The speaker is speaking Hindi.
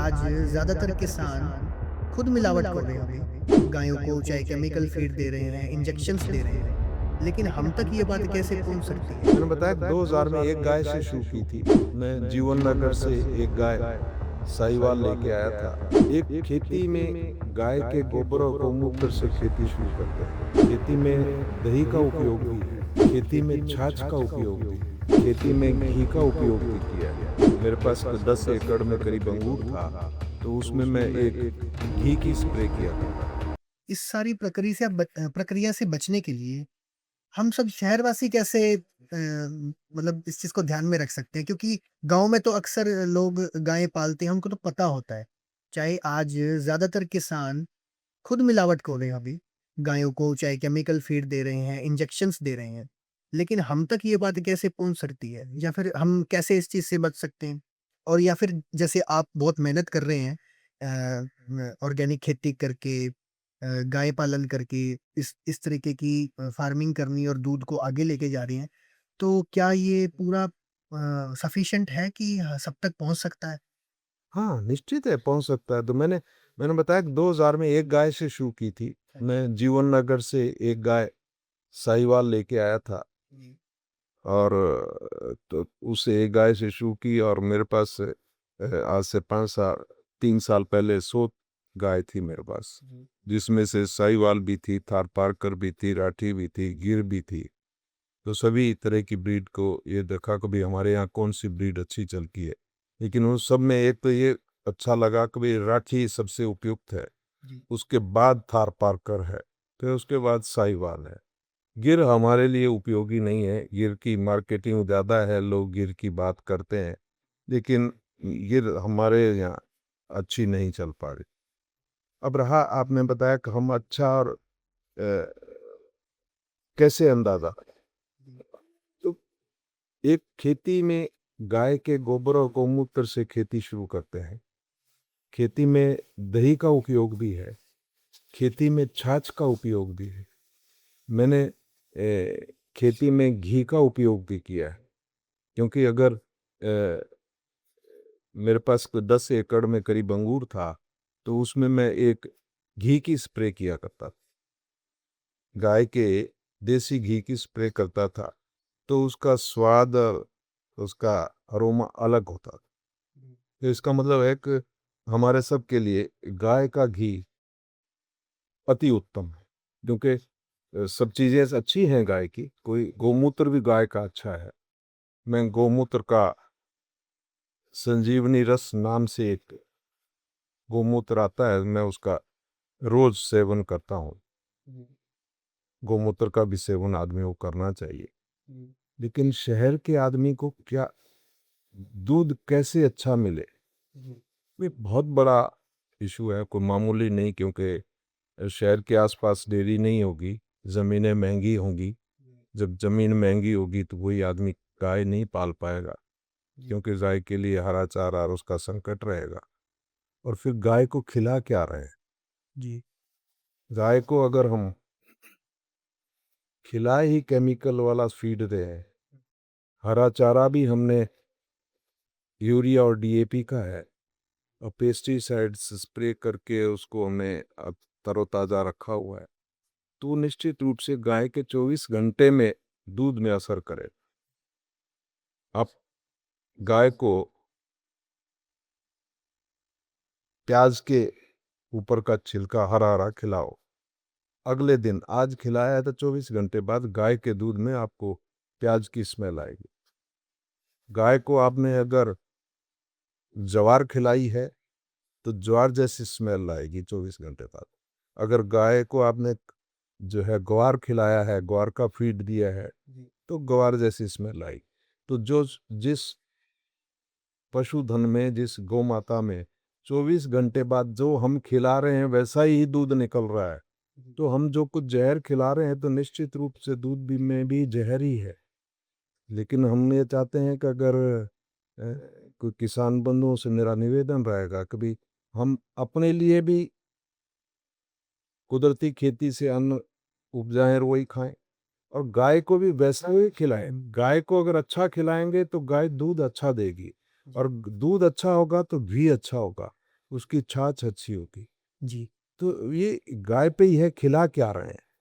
आज ज़्यादातर किसान खुद मिलावट कर रहे हैं अभी। गायों को चाहे केमिकल फीड दे रहे हैं, इंजेक्शंस दे रहे हैं। लेकिन हम तक ये बात कैसे पहुँच सकती है? मैंने बताया कि 2000 में एक गाय से शुरू की थी। मैं जीवन नगर से एक गाय साहिवाल लेके आया था। एक खेती में गाय के गोबर और गौमूत्र से खेती शुरू करते हैं। खेती में दही का उपयोग भी है, खेती में छाछ का उपयोग भी है, खेती में घी का उपयोग भी किया है। मेरे पास 10 एकड़ में करीब अंगूर था, तो उसमें मैं एक घी की स्प्रे किया करता था। इस सारी प्रक्रिया से बचने के लिए हम सब शहरवासी कैसे मतलब इस चीज़ को ध्यान में रख सकते हैं? क्योंकि गाँव में तो अक्सर लोग गायें पालते हैं, उनको तो पता होता है। चाहे आज ज़्यादातर किसान खुद मिलावट कर रहे हैं अभी। गायों को चाहे केमिकल फीड दे रहे हैं, इंजेक्शंस दे रहे हैं। लेकिन हम तक ये बात कैसे पहुँच सकती है? या फिर हम कैसे इस चीज़ से बच सकते हैं? और या फिर जैसे आप बहुत मेहनत कर रहे हैं ऑर्गेनिक खेती करके गाय पालन करके इस तरीके की फार्मिंग करनी और दूध को आगे लेके जा रही हैं। तो क्या ये पूरा सफिशिएंट है कि सब तक पहुँच सकता है? हाँ, निश्चित है पहुँच सकता है। तो मैंने बताया कि 2000 में एक गाय से शुरू की थी। मैं जीवन नगर से एक गाय साहिवाल लेके आया था जी। और तो उस एक गाय से शुरू की और मेरे पास आज से 5 साल 3 साल पहले 100 गाय थी मेरे पास, जी। जिसमें से साहिवाल भी थी, थारपारकर भी थी, राठी भी थी, गिर भी थी। तो सभी तरह की ब्रीड को ये देखा कभी हमारे यहाँ कौन-सी ब्रीड अच्छी चलती है। लेकिन उन सब में एक तो ये अच्छा लगा कि भई राठी सबसे उपयुक्त है, जी। उसके बाद थारपारकर है, फिर उसके बाद साहिवाल है। गिर हमारे लिए उपयोगी नहीं है, गिर की मार्केटिंग ज़्यादा है, लोग गिर की बात करते हैं, लेकिन गिर हमारे यहाँ अच्छी नहीं चल पा रही। अब रहा आपने बताया कि हम अच्छा और कैसे अंदाज़ा तो एक खेती में गाय के गोबर और गौमूत्र से खेती शुरू करते हैं। खेती में दही का उपयोग भी है, खेती में छाछ का उपयोग भी है। मैंने खेती में घी का उपयोग भी किया है, क्योंकि अगर मेरे पास कोई 10 एकड़ में करीब अंगूर था, तो उसमें मैं एक घी की स्प्रे किया करता था। गाय के देसी घी की स्प्रे करता था, तो उसका स्वाद और उसका अरोमा अलग होता था। तो इसका मतलब है कि हमारे सब के लिए गाय का घी अति उत्तम है, क्योंकि सब चीज़ें अच्छी हैं गाय की, कोई गौमूत्र भी गाय का अच्छा है। मैं गौमूत्र का संजीवनी रस नाम से एक गौमूत्र आता है, मैं उसका रोज़ सेवन करता हूँ। जी। गौमूत्र का भी सेवन आदमी को करना चाहिए। जी। लेकिन शहर के आदमी को क्या दूध कैसे अच्छा मिले? जी। ये बहुत बड़ा इश्यू है, कोई मामूली नहीं, क्योंकि शहर के आस-पास डेयरी नहीं होगी, ज़मीनें महँगी होंगी। जब ज़मीन महँगी होगी तो वही आदमी गाय नहीं पाल पाएगा, जी। क्योंकि गाय के लिए हरा चारा और उसका संकट रहेगा। और फिर गाय को खिला क्या रहे हैं? जी। गाय को अगर हम खिलाए ही केमिकल वाला फीड रहे हैं, हरा चारा भी हमने यूरिया और डीएपी का है और पेस्टिसाइड्स स्प्रे करके उसको हमने तरोताज़ा रखा हुआ है, तो निश्चित रूप से गाय के 24 घंटे में दूध में असर करे। आप गाय को प्याज के ऊपर का छिलका हरा-हरा खिलाओ। अगले दिन आज खिलाया है तो 24 घंटे बाद गाय के दूध में आपको प्याज की स्मेल आएगी। गाय को आपने अगर ज्वार खिलाई है, तो ज्वार जैसी स्मेल आएगी 24 घंटे बाद। अगर गाय को आपने जो है ग्वार खिलाया है, ग्वार का फीड दिया है, जी। तो ग्वार जैसी स्मेल आएगी। तो जिस पशुधन में, जिस गौ माता में 24 घंटे बाद जो हम खिला रहे हैं वैसा ही दूध निकल रहा है। जी। तो हम जो कुछ ज़हर खिला रहे हैं तो निश्चित रूप से दूध भी में भी ज़हर ही है। लेकिन हम ये चाहते हैं कि अगर अ, कोई किसान बंधुओं से मेरा निवेदन रहेगा कि भई हम अपने लिए भी कुदरती खेती से अन्न उपजाएँ और वही खाएँ और गाय को भी वैसा ही खिलाएँ। गाय को अगर अच्छा खिलाएँगे तो गाय दूध अच्छा देगी जी। और दूध अच्छा होगा तो घी अच्छा होगा। उसकी छाछ अच्छी होगी। जी। तो ये गाय पे ही है, खिला क्या रहे हैं?